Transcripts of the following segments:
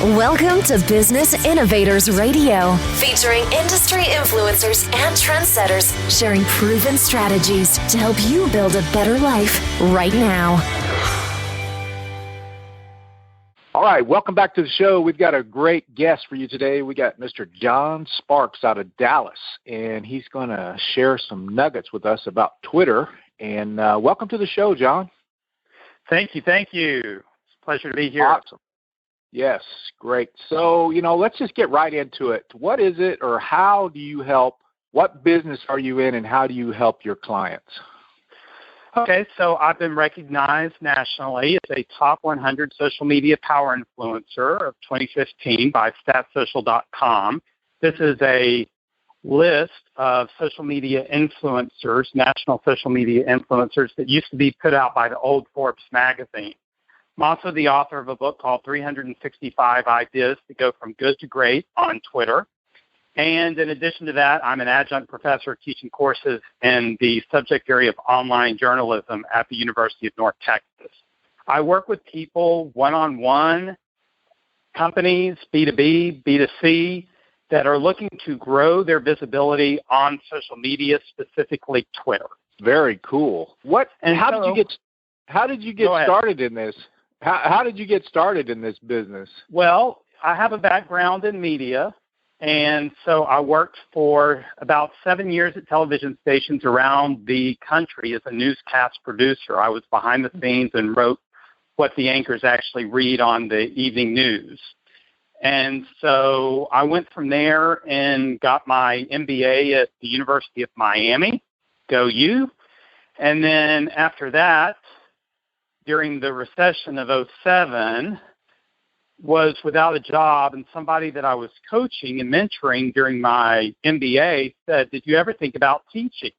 Welcome to Business Innovators Radio, featuring industry influencers and trendsetters sharing proven strategies to help you build a better life right now. All right, welcome back to the show. We've got a great guest for you today. We got Mr. John Sparks out of Dallas, and he's going to share some nuggets with us about Twitter. And welcome to the show, John. Thank you. It's a pleasure to be here. Awesome. Yes, great. So, let's just get right into it. What is it, or how do you help? What business are you in, and how do you help your clients? Okay, so I've been recognized nationally as a top 100 social media power influencer of 2015 by statsocial.com. This is a list of social media influencers, national social media influencers that used to be put out by the old Forbes magazine. I'm also the author of a book called 365 Ideas to Go From Good to Great on Twitter. And in addition to that, I'm an adjunct professor teaching courses in the subject area of online journalism at the University of North Texas. I work with people one-on-one, companies, B2B, B2C, that are looking to grow their visibility on social media, specifically Twitter. Very cool. How did you get started in this? How did you get started in this business? Well, I have a background in media, and so I worked for about 7 years at television stations around the country as a newscast producer. I was behind the scenes and wrote what the anchors actually read on the evening news. And so I went from there and got my MBA at the University of Miami, go U. And then after that, during the recession of 2007, was without a job, and somebody that I was coaching and mentoring during my MBA said, "Did you ever think about teaching?"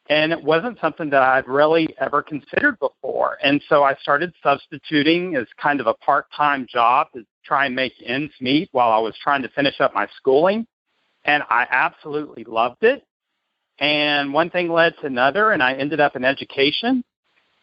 And it wasn't something that I'd really ever considered before. And so I started substituting as kind of a part-time job to try and make ends meet while I was trying to finish up my schooling. And I absolutely loved it. And one thing led to another, and I ended up in education.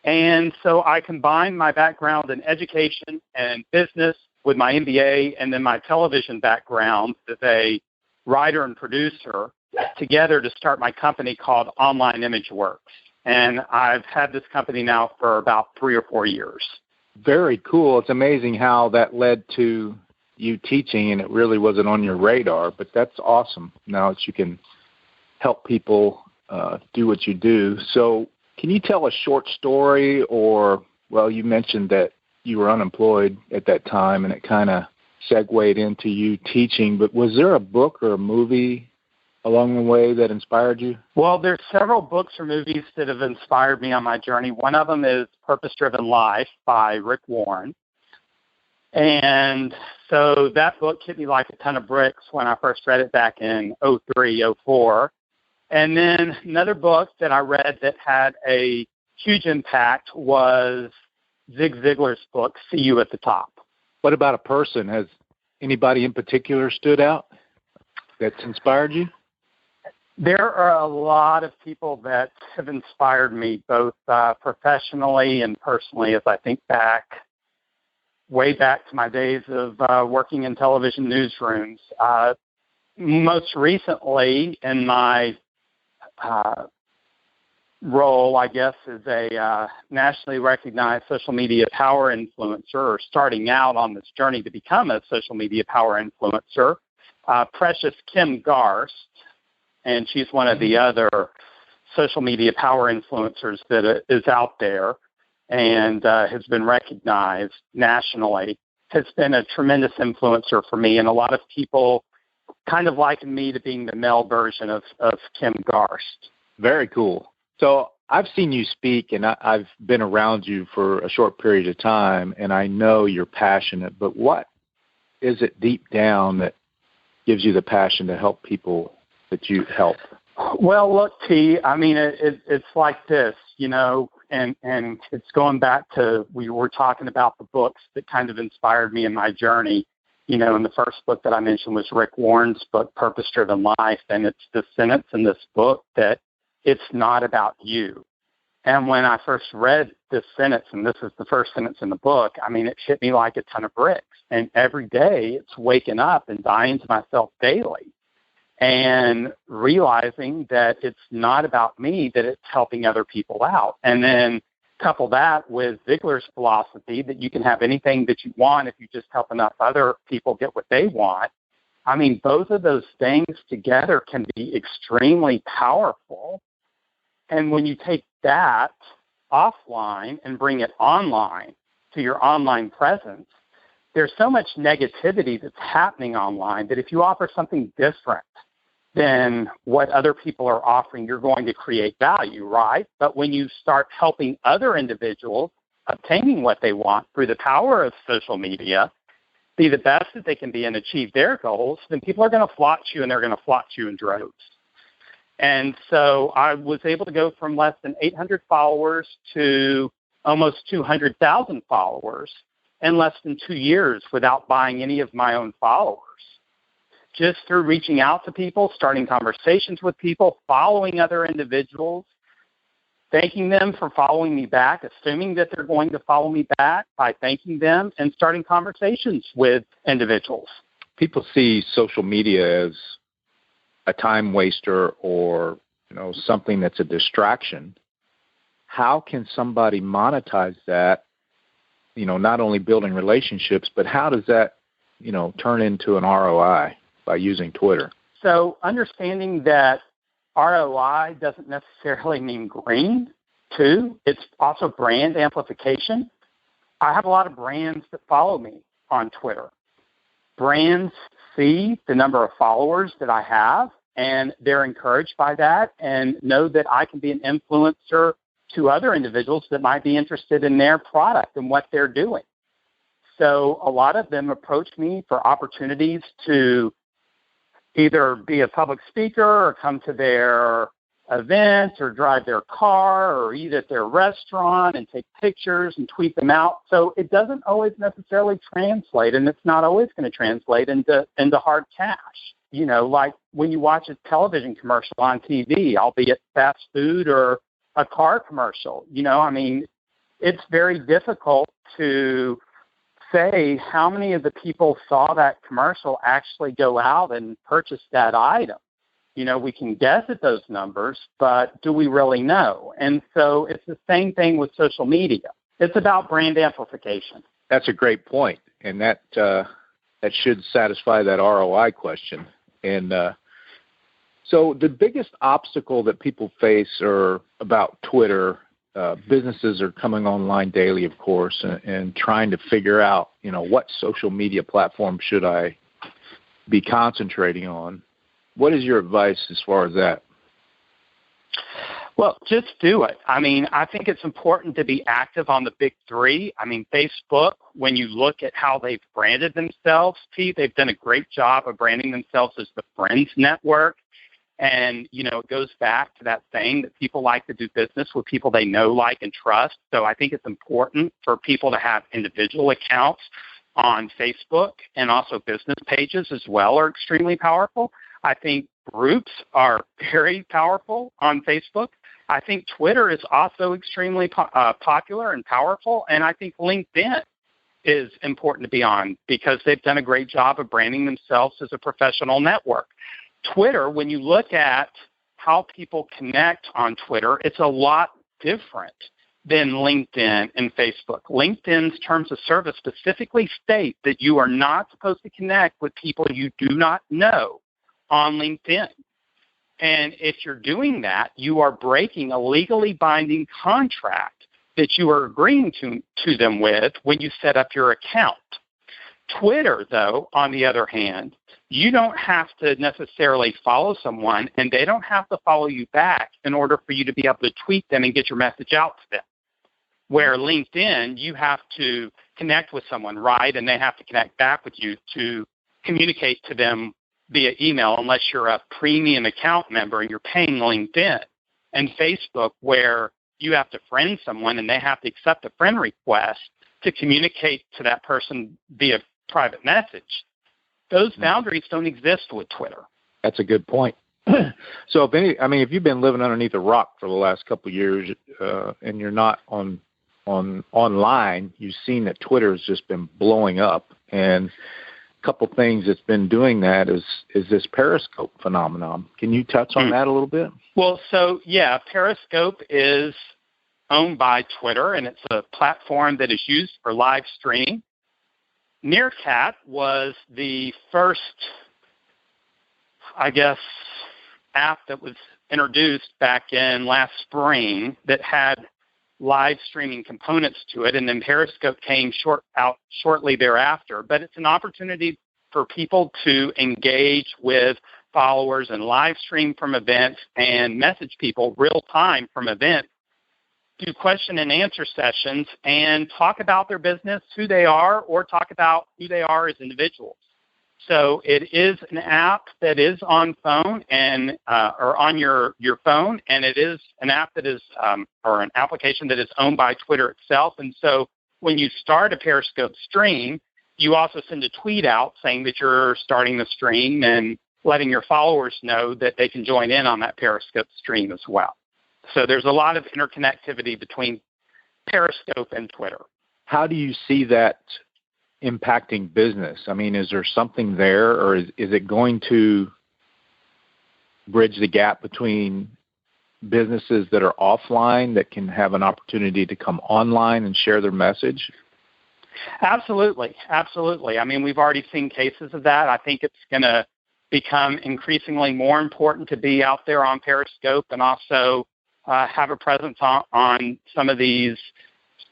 And so I combined my background in education and business with my MBA and then my television background as a writer and producer together to start my company called Online ImageWorks. And I've had this company now for about 3 or 4 years. Very cool. It's amazing how that led to you teaching, and it really wasn't on your radar, but that's awesome now that you can help people do what you do. So can you tell a short story, or, well, you mentioned that you were unemployed at that time and it kind of segued into you teaching, but was there a book or a movie along the way that inspired you? Well, there's several books or movies that have inspired me on my journey. One of them is Purpose-Driven Life by Rick Warren. And so that book hit me like a ton of bricks when I first read it back in 2003, 2004. And then another book that I read that had a huge impact was Zig Ziglar's book, See You at the Top. What about a person? Has anybody in particular stood out that's inspired you? There are a lot of people that have inspired me, both professionally and personally, as I think way back to my days of working in television newsrooms. Most recently, in my role, I guess, as a nationally recognized social media power influencer, or starting out on this journey to become a social media power influencer, Precious Kim Garst, and she's one of the other social media power influencers that is out there and has been recognized nationally, has been a tremendous influencer for me, and a lot of people kind of liken me to being the male version of Kim Garst. Very cool. So I've seen you speak, and I've been around you for a short period of time, and I know you're passionate, but what is it deep down that gives you the passion to help people that you help? Well, look, T, I mean, it's like this, and it's going back to, we were talking about the books that kind of inspired me in my journey. And the first book that I mentioned was Rick Warren's book, Purpose-Driven Life, and it's the sentence in this book that it's not about you. And when I first read this sentence, and this is the first sentence in the book, I mean, it hit me like a ton of bricks. And every day it's waking up and dying to myself daily and realizing that it's not about me, that it's helping other people out. And then couple that with Ziglar's philosophy that you can have anything that you want if you just help enough other people get what they want. I mean, both of those things together can be extremely powerful. And when you take that offline and bring it online to your online presence, there's so much negativity that's happening online that if you offer something different than what other people are offering, you're going to create value, right? But when you start helping other individuals obtaining what they want through the power of social media, be the best that they can be and achieve their goals, then people are going to flock to you, and they're going to flock to you in droves. And so I was able to go from less than 800 followers to almost 200,000 followers in less than 2 years without buying any of my own followers. Just through reaching out to people, starting conversations with people, following other individuals, thanking them for following me back, assuming that they're going to follow me back by thanking them, and starting conversations with individuals. People see social media as a time waster or, something that's a distraction. How can somebody monetize that, not only building relationships, but how does that, turn into an ROI by using Twitter? So understanding that ROI doesn't necessarily mean green, too. It's also brand amplification. I have a lot of brands that follow me on Twitter. Brands see the number of followers that I have, and they're encouraged by that and know that I can be an influencer to other individuals that might be interested in their product and what they're doing. So a lot of them approach me for opportunities to either be a public speaker or come to their events or drive their car or eat at their restaurant and take pictures and tweet them out. So it doesn't always necessarily translate, and it's not always going to translate into hard cash. Like when you watch a television commercial on TV, albeit fast food or a car commercial, it's very difficult to say how many of the people saw that commercial actually go out and purchase that item. We can guess at those numbers, but do we really know? And so it's the same thing with social media. It's about brand amplification. That's a great point, and that should satisfy that ROI question. And so the biggest obstacle that people face are about Twitter. Businesses are coming online daily, of course, and trying to figure out, what social media platform should I be concentrating on. What is your advice as far as that? Well, just do it. I think it's important to be active on the big three. Facebook, when you look at how they've branded themselves, Pete, they've done a great job of branding themselves as the Friends Network. And, it goes back to that saying that people like to do business with people they know, like, and trust. So I think it's important for people to have individual accounts on Facebook, and also business pages as well are extremely powerful. I think groups are very powerful on Facebook. I think Twitter is also extremely popular and powerful. And I think LinkedIn is important to be on because they've done a great job of branding themselves as a professional network. Twitter, when you look at how people connect on Twitter, it's a lot different than LinkedIn and Facebook. LinkedIn's terms of service specifically state that you are not supposed to connect with people you do not know on LinkedIn. And if you're doing that, you are breaking a legally binding contract that you are agreeing to them with when you set up your account. Twitter, though, on the other hand, you don't have to necessarily follow someone, and they don't have to follow you back in order for you to be able to tweet them and get your message out to them. Where LinkedIn, you have to connect with someone, right, and they have to connect back with you to communicate to them via email unless you're a premium account member and you're paying LinkedIn. And Facebook, where you have to friend someone and they have to accept a friend request to communicate to that person via private message. Those boundaries don't exist with Twitter. That's a good point. So if you've been living underneath a rock for the last couple of years, and you're not online, you've seen that Twitter has just been blowing up. And a couple things that's been doing that is this Periscope phenomenon. Can you touch on that a little bit? Well, Periscope is owned by Twitter, and it's a platform that is used for live streaming. Meerkat was the first, app that was introduced back in last spring that had live streaming components to it, and then Periscope came shortly thereafter. But it's an opportunity for people to engage with followers and live stream from events and message people real time from events, do question and answer sessions, and talk about their business, who they are, or talk about who they are as individuals. So it is an app that is on phone and or on your phone, and it is an app that is or an application that is owned by Twitter itself. And so when you start a Periscope stream, you also send a tweet out saying that you're starting the stream and letting your followers know that they can join in on that Periscope stream as well. So there's a lot of interconnectivity between Periscope and Twitter. How do you see that impacting business? I mean, is there something there, or is it going to bridge the gap between businesses that are offline that can have an opportunity to come online and share their message? Absolutely. I mean, we've already seen cases of that. I think it's going to become increasingly more important to be out there on Periscope and also have a presence on some of these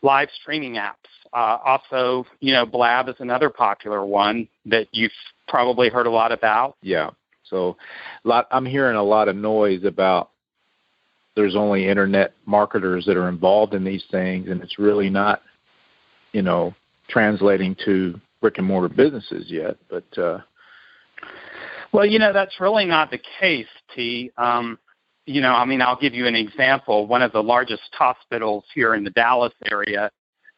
live streaming apps. Also, Blab is another popular one that you've probably heard a lot about. Yeah. So I'm hearing a lot of noise about there's only internet marketers that are involved in these things, and it's really not, translating to brick and mortar businesses yet. But that's really not the case, T. I'll give you an example. One of the largest hospitals here in the Dallas area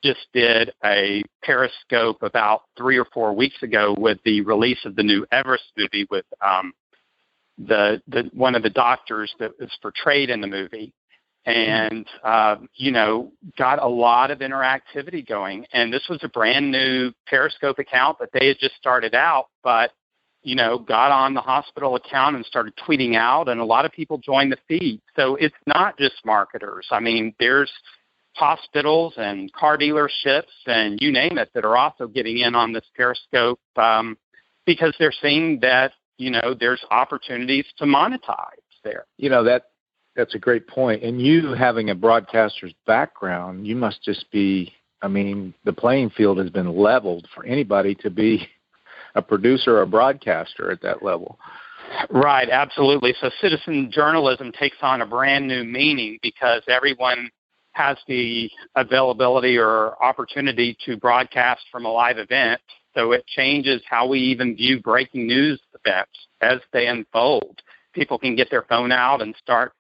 just did a Periscope about 3 or 4 weeks ago with the release of the new Everest movie with the one of the doctors that was portrayed in the movie, and got a lot of interactivity going. And this was a brand new Periscope account that they had just started out, but got on the hospital account and started tweeting out, and a lot of people joined the feed. So it's not just marketers. I mean, there's hospitals and car dealerships and you name it that are also getting in on this Periscope because they're seeing that, there's opportunities to monetize there. That's a great point. And you having a broadcaster's background, you must just be, the playing field has been leveled for anybody to be a producer or a broadcaster at that level. Right, absolutely. So citizen journalism takes on a brand new meaning because everyone has the availability or opportunity to broadcast from a live event. So it changes how we even view breaking news events as they unfold. People can get their phone out and start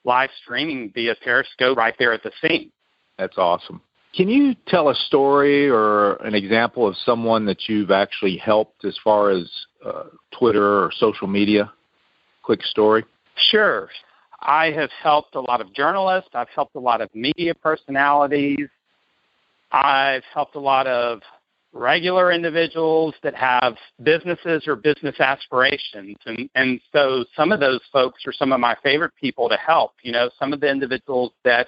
live streaming via Periscope right there at the scene. That's awesome. Can you tell a story or an example of someone that you've actually helped as far as Twitter or social media? Quick story. Sure. I have helped a lot of journalists. I've helped a lot of media personalities. I've helped a lot of regular individuals that have businesses or business aspirations. And so some of those folks are some of my favorite people to help. Some of the individuals that,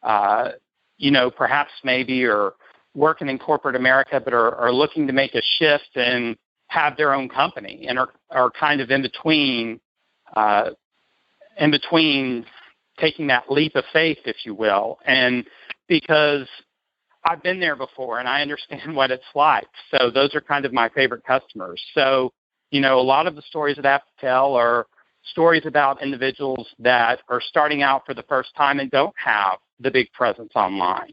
perhaps maybe are working in corporate America but are looking to make a shift and have their own company and are kind of in between taking that leap of faith, if you will. And because I've been there before and I understand what it's like. So those are kind of my favorite customers. So, a lot of the stories that I have to tell are stories about individuals that are starting out for the first time and don't have the big presence online.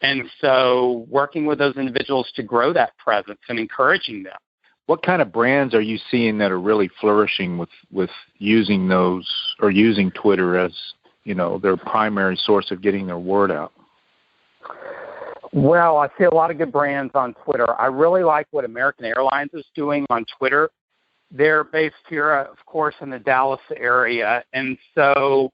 And so working with those individuals to grow that presence and encouraging them. What kind of brands are you seeing that are really flourishing with using those or using Twitter as, their primary source of getting their word out? Well, I see a lot of good brands on Twitter. I really like what American Airlines is doing on Twitter. They're based here, of course, in the Dallas area. And so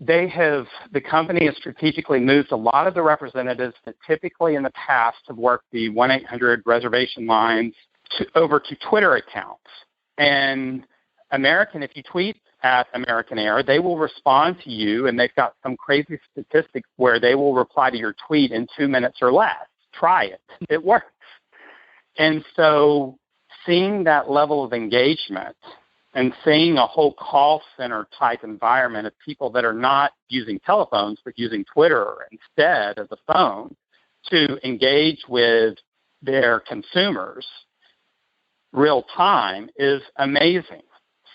the company has strategically moved a lot of the representatives that typically in the past have worked the 1-800 reservation lines over to Twitter accounts. And if you tweet at American Air, they will respond to you, and they've got some crazy statistics where they will reply to your tweet in 2 minutes or less. Try it. It works. And so seeing that level of engagement and seeing a whole call center type environment of people that are not using telephones but using Twitter instead as a phone to engage with their consumers real time is amazing.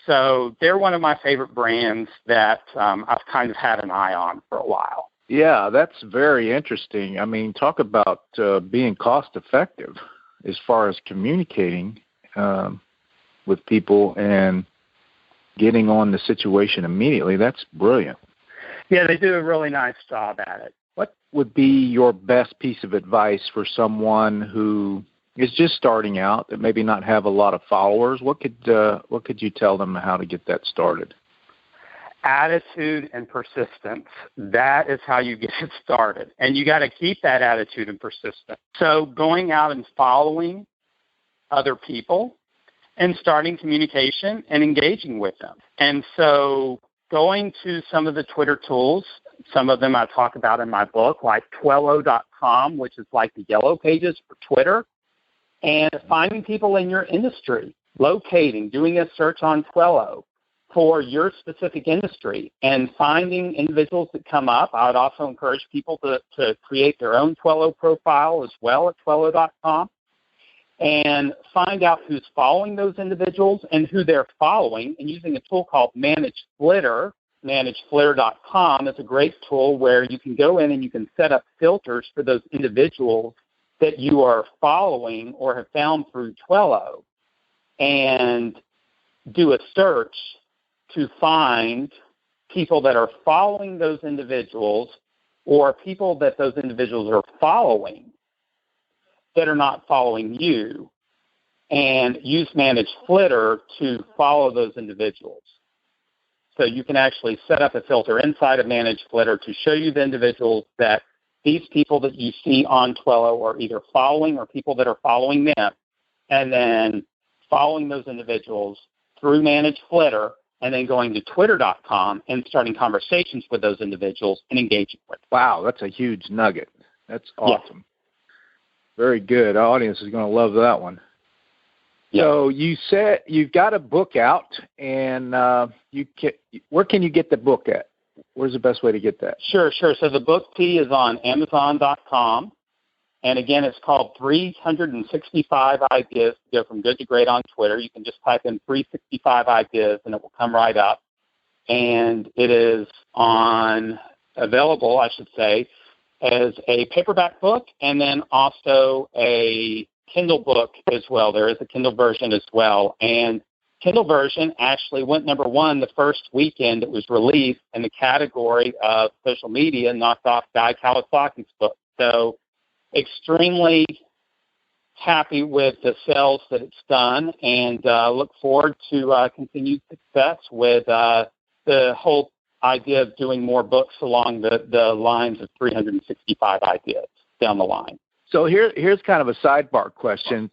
So they're one of my favorite brands that I've kind of had an eye on for a while. Yeah, that's very interesting. I mean, talk about being cost effective as far as communicating with people and getting on the situation immediately. That's brilliant. Yeah, they do a really nice job at it. What would be your best piece of advice for someone who is just starting out, that maybe not have a lot of followers? What could you tell them how to get that started? Attitude and persistence. That is how you get it started. And you got to keep that attitude and persistence. So going out and following other people and starting communication and engaging with them. And so going to some of the Twitter tools, some of them I talk about in my book, like Twello.com, which is like the yellow pages for Twitter, and finding people in your industry, locating, doing a search on Twello for your specific industry, and finding individuals that come up. I would also encourage people to create their own Twello profile as well at Twello.com, and find out who's following those individuals and who they're following, and using a tool called Manage Flitter. ManageFlitter.com is a great tool where you can go in and you can set up filters for those individuals that you are following or have found through Twello, and do a search to find people that are following those individuals or people that those individuals are following that are not following you, and use Manage Flitter to follow those individuals. So you can actually set up a filter inside of Manage Flitter to show you the individuals that these people that you see on Twello are either following or people that are following them, and then following those individuals through Manage Flitter, and then going to Twitter.com and starting conversations with those individuals and engaging with them. Wow, that's a huge nugget. That's awesome. Yeah. Very good. Our audience is going to love that one. Yeah. So you said you've got a book out, and where can you get the book at? Where's the best way to get that? Sure. So the book T is on Amazon.com. And again, it's called 365 Ideas to Go From Good to Great on Twitter. You can just type in 365 Ideas and it will come right up. And it is available, I should say, as a paperback book and then also a Kindle book as well. There is a Kindle version as well. And Kindle version actually went number one the first weekend it was released in the category of social media, knocked off Guy Kawasaki's book. So extremely happy with the sales that it's done, and look forward to continued success with the whole idea of doing more books along the lines of 365 ideas down the line. So here's kind of a sidebar question.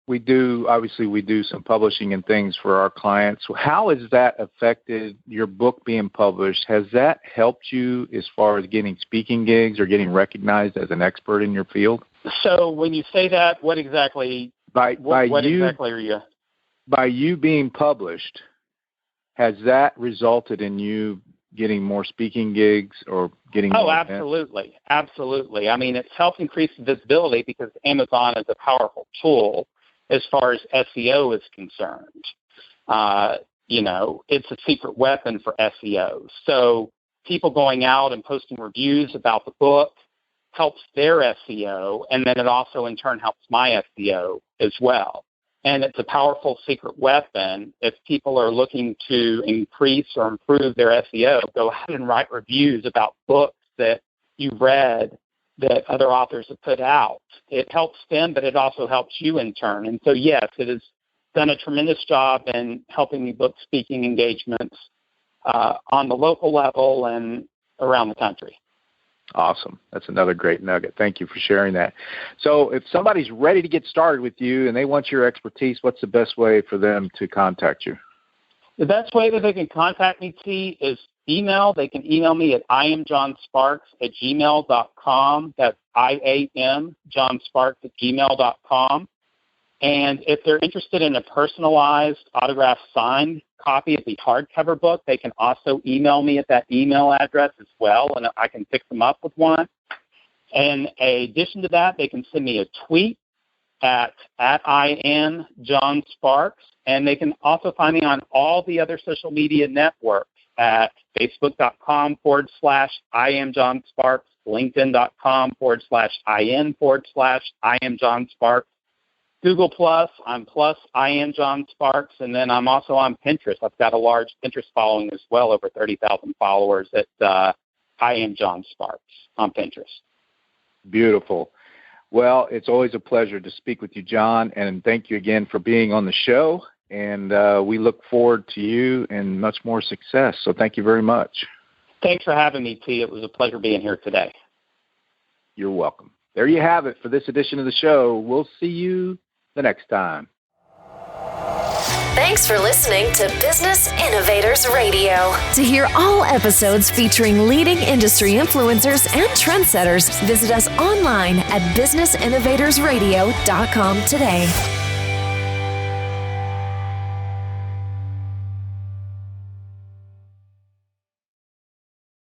We do some publishing and things for our clients. How has that affected your book being published? Has that helped you as far as getting speaking gigs or getting recognized as an expert in your field? So when you say that, what exactly exactly are you? By you being published, has that resulted in you getting more speaking gigs or getting more events? Absolutely. I mean, it's helped increase visibility because Amazon is a powerful tool as far as SEO is concerned. It's a secret weapon for SEO. So people going out and posting reviews about the book helps their SEO, and then it also in turn helps my SEO as well. And it's a powerful secret weapon. If people are looking to increase or improve their SEO, go ahead and write reviews about books that you've read that other authors have put out. It helps them, but it also helps you in turn. And so, yes, it has done a tremendous job in helping me book speaking engagements on the local level and around the country. Awesome. That's another great nugget. Thank you for sharing that. So if somebody's ready to get started with you and they want your expertise, what's the best way for them to contact you? The best way that they can contact me, T, is email. They can email me at iamjohnsparks@gmail.com. That's iamjohnsparks@gmail.com. And if they're interested in a personalized, autographed, signed copy of the hardcover book, they can also email me at that email address as well, and I can pick them up with one. And in addition to that, they can send me a tweet at IamJohnSparks, and they can also find me on all the other social media networks at Facebook.com/IamJohnSparks, LinkedIn.com/IN/IamJohnSparks, Google Plus, I'm plus I am John Sparks, and then I'm also on Pinterest. I've got a large Pinterest following as well, over 30,000 followers at I am John Sparks on Pinterest. Beautiful. Well, it's always a pleasure to speak with you, John, and thank you again for being on the show, and we look forward to you and much more success, so thank you very much. Thanks for having me, T. It was a pleasure being here today. You're welcome. There you have it for this edition of the show. We'll see you the next time. Thanks for listening to Business Innovators Radio. To hear all episodes featuring leading industry influencers and trendsetters, visit us online at businessinnovatorsradio.com today.